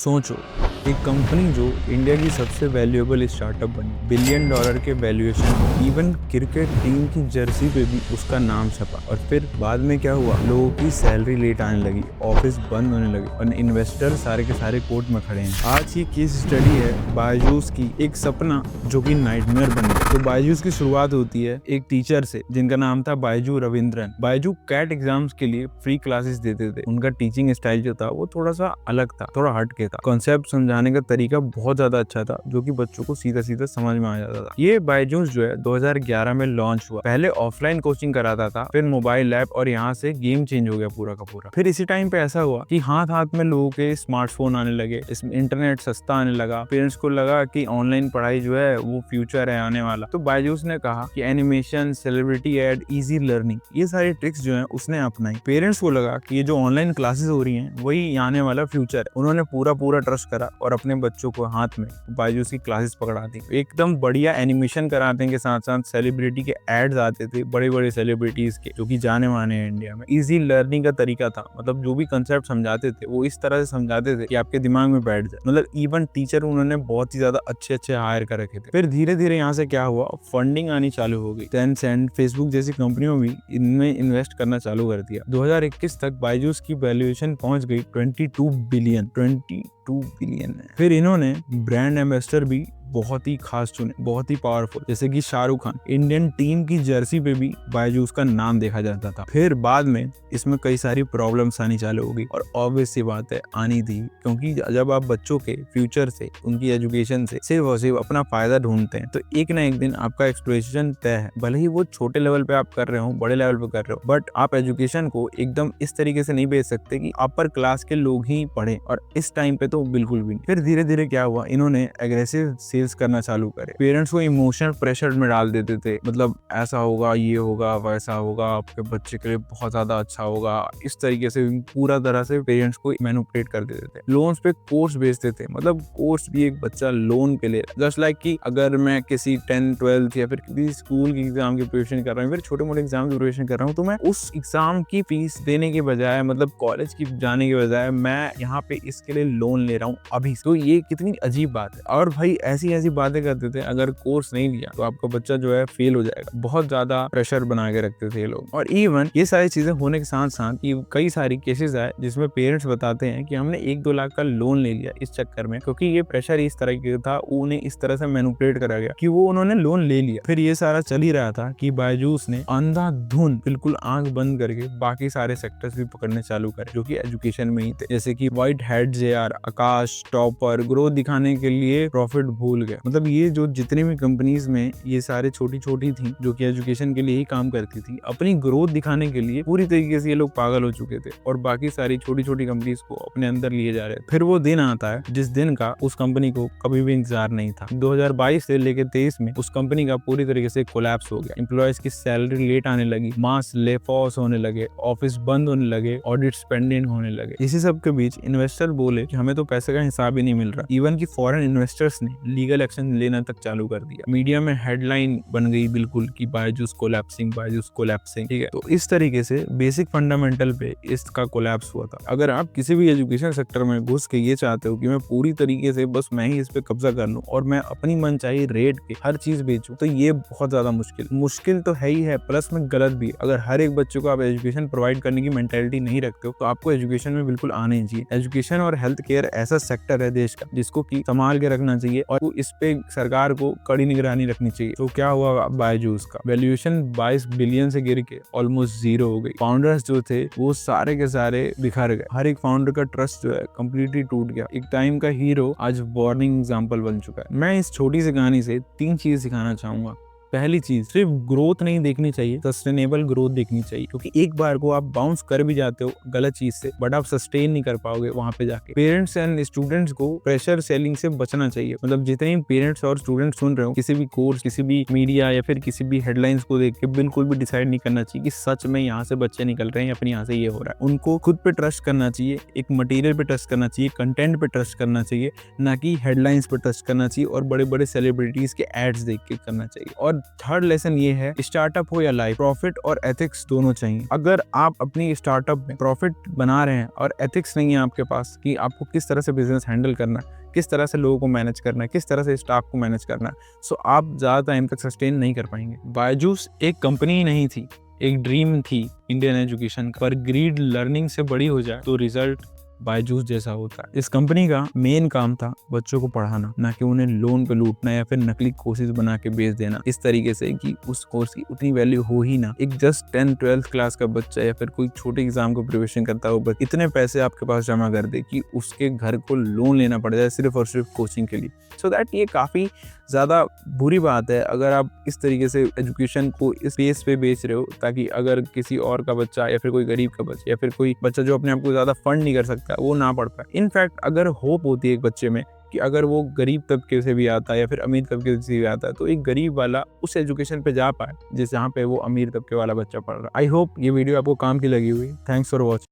सोचो, एक कंपनी जो इंडिया की सबसे वैल्यूएबल स्टार्टअप बनी, बिलियन डॉलर के वैल्यूएशन, इवन क्रिकेट टीम की जर्सी पे भी उसका नाम छपा। और फिर बाद में क्या हुआ, लोगों की सैलरी लेट आने लगी, ऑफिस बंद होने लगे और इन्वेस्टर सारे के सारे कोर्ट में खड़े हैं। आज की केस स्टडी है बायजूस की, एक सपना जो कि नाइटमेयर बन गया। तो बायजूस की शुरुआत होती है एक टीचर से जिनका नाम था बायजू रविंद्रन। बायजू कैट एग्जाम्स के लिए फ्री क्लासेस देते थे। उनका टीचिंग स्टाइल जो था वो थोड़ा सा अलग था, थोड़ा हटके था। कॉन्सेप्ट समझाने का तरीका बहुत ज्यादा अच्छा था, जो कि बच्चों को सीधा सीधा समझ में आ जाता था। ये बायजूस जो है 2011 में लॉन्च हुआ। पहले ऑफलाइन कोचिंग कराता था, फिर मोबाइल ऐप, और यहाँ से गेम चेंज हो गया पूरा का पूरा। फिर इसी टाइम पे ऐसा हुआ कि हाथ हाथ में लोगों के स्मार्टफोन आने लगे, इसमें इंटरनेट सस्ता आने लगा। पेरेंट्स को लगा कि ऑनलाइन पढ़ाई जो है वो फ्यूचर है आने वाला। तो बायजूस ने कहा कि animation, celebrity ad, easy learning, ये सारी ट्रिक्स जो है उसने अपनाई। पेरेंट्स को लगा कि ये जो ऑनलाइन क्लासेस हो रही हैं वही आने वाला फ्यूचर है। उन्होंने पूरा ट्रस्ट करा और अपने बच्चों को हाथ में बायजूस की क्लासेस पकड़ा दी। एकदम बढ़िया एनिमेशन कराते के साथ साथ सेलिब्रिटी के एड्स आते थे, बड़े बड़े सेलिब्रिटीज के, जो कि जाने माने हैं इंडिया में। इजी लर्निंग का तरीका था, मतलब जो भी कंसेप्ट समझाते थे वो इस तरह से समझाते थे कि आपके दिमाग में बैठ जाए। मतलब इवन टीचर उन्होंने बहुत ही ज्यादा अच्छे हायर कर रखे थे। फिर धीरे धीरे यहाँ से क्या हुआ, फंडिंग आनी चालू हो गई। टेंसेंट, फेसबुक जैसी कंपनियों भी इनमें इन्वेस्ट करना चालू कर दिया। 2021 तक बायजूस की वैल्यूएशन पहुंच गई 22 बिलियन है। फिर इन्होंने ब्रांड एम्बेसडर भी बहुत ही खास चुने, बहुत ही पावरफुल, जैसे कि शाहरुख खान। इंडियन टीम की जर्सी पे भी बायजूस का नाम देखा जाता था। फिर बाद में इसमें कई सारी प्रॉब्लम्स आनी चालू हो गई, और ऑब्वियस सी बात है आनी थी, क्योंकि जब आप बच्चों के फ्यूचर से, उनकी एजुकेशन से सिर्फ और सिर्फ अपना फायदा ढूंढते हैं, तो एक ना एक दिन आपका एक्सप्लोइटेशन तय है। भले ही वो छोटे लेवल पे आप कर रहे हो, बड़े लेवल पे कर रहे हो, बट आप एजुकेशन को एकदम इस तरीके से नहीं बेच सकते कि अपर क्लास के लोग ही पढ़े, और इस टाइम पे तो बिल्कुल भी नहीं। फिर धीरे धीरे क्या हुआ, इन्होंने एग्रेसिव सेल्स करना चालू करे। पेरेंट्स को इमोशनल प्रेशर में डाल देते थे, मतलब ऐसा होगा, ये होगा, वैसा होगा, आपके बच्चे के लिए बहुत ज्यादा अच्छा होगा, इस तरीके से पूरा तरह से पेरेंट्स को मैनिपुलेट कर देते थे। लोन्स पे कोर्स बेचते थे, मतलब कोर्स भी एक बच्चा लोन पे ले रहा है। जस्ट लाइक कि अगर मैं किसी 10th 12th या फिर किसी स्कूल की एग्जाम की प्रिपरेशन कर रहा हूँ, फिर छोटे मोटे एग्जाम की प्रिपरेशन कर रहा हूँ, तो मैं उस एग्जाम की फीस देने के बजाय, मतलब कॉलेज की जाने के बजाय, मैं यहाँ पे इसके लिए लोन ले रहा हूँ अभी। तो ये कितनी अजीब बात है। और भाई ऐसी बातें करते थे, अगर कोर्स नहीं लिया तो आपका बच्चा जो है फेल हो जाएगा। बहुत ज्यादा प्रेशर बना के रखते थे ये लोग। और इवन ये सारी चीजें होने के साथ साथ कई सारी केसेस आए जिसमें पेरेंट्स बताते हैं कि हमने 1-2 लाख का लोन ले लिया इस चक्कर में, क्योंकि ये प्रेशर इस तरह का था, उन्हें इस तरह से मैनिपुलेट करा गया कि वो उन्होंने लोन ले लिया। फिर ये सारा चल ही रहा था कि बायजूस ने अंधाधुंध बिल्कुल आंख बंद करके बाकी सारे सेक्टर्स भी पकड़ने चालू करे जो कि एजुकेशन में ही थे, जैसे कि व्हाइट हेड JR, आकाश, टॉपर। ग्रोथ दिखाने के लिए प्रॉफिट भूल गए। मतलब ये जो जितनी भी कंपनीज में ये सारे छोटी थी जो कि एजुकेशन के लिए ही काम करती थी, अपनी ग्रोथ दिखाने के लिए पूरी तरीके से ये लोग पागल हो चुके थे, और बाकी सारी छोटी कंपनीज को अपने अंदर लिए जा रहे थे। फिर वो दिन आता है जिस दिन का उस कंपनी को कभी भी इंतजार नहीं था। 2022 से लेकर 23 में उस कंपनी का पूरी तरीके से कोलैप्स हो गया। एम्प्लॉयज की सैलरी लेट आने लगी, मास लेफ ऑफ होने लगे, ऑफिस बंद होने लगे, ऑडिट पेंडिंग होने लगे। इसी सब के बीच इन्वेस्टर बोले कि हमें तो पैसे का हिसाब ही नहीं मिल रहा। इवन की फॉरेन इन्वेस्टर्स ने लीगल एक्शन लेना तक चालू कर दिया। मीडिया में हेडलाइन बन गई बिल्कुल कि बायजूस कोलैप्सिंग, ठीक है। तो इस तरीके से बेसिक फंडामेंटल पे इसका कोलैप्स हुआ था। अगर आप किसी भी एजुकेशन सेक्टर में घुस के ये चाहते हो कि मैं पूरी तरीके से बस मैं ही इस पे कब्जा कर लूं और मैं अपनी मनचाही रेट पे हर चीज बेचूं, तो ये बहुत ज्यादा मुश्किल तो है ही है, प्लस में गलत भी है। अगर हर एक बच्चे को आप एजुकेशन प्रोवाइड करने की मेंटालिटी नहीं रखते हो, तो आपको एजुकेशन में बिल्कुल आना ही चाहिए। एजुकेशन और हेल्थ केयर ऐसा सेक्टर है देश का जिसको की संभाल के रखना चाहिए, और इस पे सरकार को कड़ी निगरानी रखनी चाहिए। तो क्या हुआ, बायजूस का वैल्यूएशन 22 बिलियन से गिर के ऑलमोस्ट 0 हो गई। फाउंडर्स जो थे वो सारे के सारे बिखर गए। हर एक फाउंडर का ट्रस्ट जो है कंप्लीटली टूट गया। एक टाइम का हीरो आज वार्निंग एग्जांपल बन चुका है। मैं इस छोटी सी कहानी से 3 चीज सिखाना चाहूंगा। पहली चीज, सिर्फ ग्रोथ नहीं देखनी चाहिए, सस्टेनेबल ग्रोथ देखनी चाहिए, क्योंकि एक बार को आप बाउंस कर भी जाते हो गलत चीज से, बट आप सस्टेन नहीं कर पाओगे वहां पे जाके। पेरेंट्स एंड स्टूडेंट्स को प्रेशर सेलिंग से बचना चाहिए। मतलब जितने भी पेरेंट्स और स्टूडेंट्स सुन रहे हो, किसी भी कोर्स, किसी भी मीडिया या फिर किसी भी हेडलाइंस को देख के बिल्कुल भी डिसाइड नहीं करना चाहिए कि सच में यहाँ से बच्चे निकल रहे हैं या फिर यहाँ से ये हो रहा है। उनको खुद पे ट्रस्ट करना चाहिए, एक मटेरियल पे ट्रस्ट करना चाहिए, कंटेंट पे ट्रस्ट करना चाहिए, ना कि हेडलाइंस पे ट्रस्ट करना चाहिए और बड़े बड़े सेलिब्रिटीज के एड्स देख के करना चाहिए। और थर्ड लेसन ये है, स्टार्टअप हो या लाइफ, प्रॉफिट और एथिक्स दोनों चाहिए। अगर आप अपनी स्टार्टअप में प्रॉफिट बना रहे हैं और एथिक्स नहीं है आपके पास कि आपको किस तरह से बिजनेस हैंडल करना है, किस तरह से लोगों को मैनेज करना है, किस तरह से स्टाफ को मैनेज करना है, सो आप ज़्यादा टाइम तक सस्टेन नहीं कर पाएंगे। बायजूस एक कंपनी ही नहीं थी, एक ड्रीम थी इंडियन एजुकेशन पर ग्रीड लर्निंग से बड़ी हो जाए तो रिजल्ट बायजूस जैसा होता है। इस कंपनी का मेन काम था बच्चों को पढ़ाना, ना कि उन्हें लोन पे लूटना या फिर नकली कोर्सेज बना के बेच देना इस तरीके से कि उस कोर्स की उतनी वैल्यू हो ही ना। एक जस्ट 10-12th क्लास का बच्चा या फिर कोई छोटे एग्जाम को प्रिपरेशन करता हो, बस इतने पैसे आपके पास जमा कर दे कि उसके घर को लोन लेना पड़ जाए सिर्फ और सिर्फ कोचिंग के लिए। सो दैट ये काफ़ी ज़्यादा बुरी बात है अगर आप इस तरीके से एजुकेशन को इस बेस पे बेच रहे हो, ताकि अगर किसी और का बच्चा या फिर कोई गरीब का बच्चा या फिर कोई बच्चा जो अपने आप को ज़्यादा फंड नहीं कर सकता वो ना पढ़ पाए। इनफैक्ट अगर होप होती है एक बच्चे में कि अगर वो गरीब तबके से भी आता है या फिर अमीर तबके से भी आता है तो एक गरीब वाला उस एजुकेशन पे जा पाए जिस जहाँ पे वो अमीर तबके वाला बच्चा पढ़ रहा है। आई होप ये वीडियो आपको काम की लगी हुई। Thanks for watching.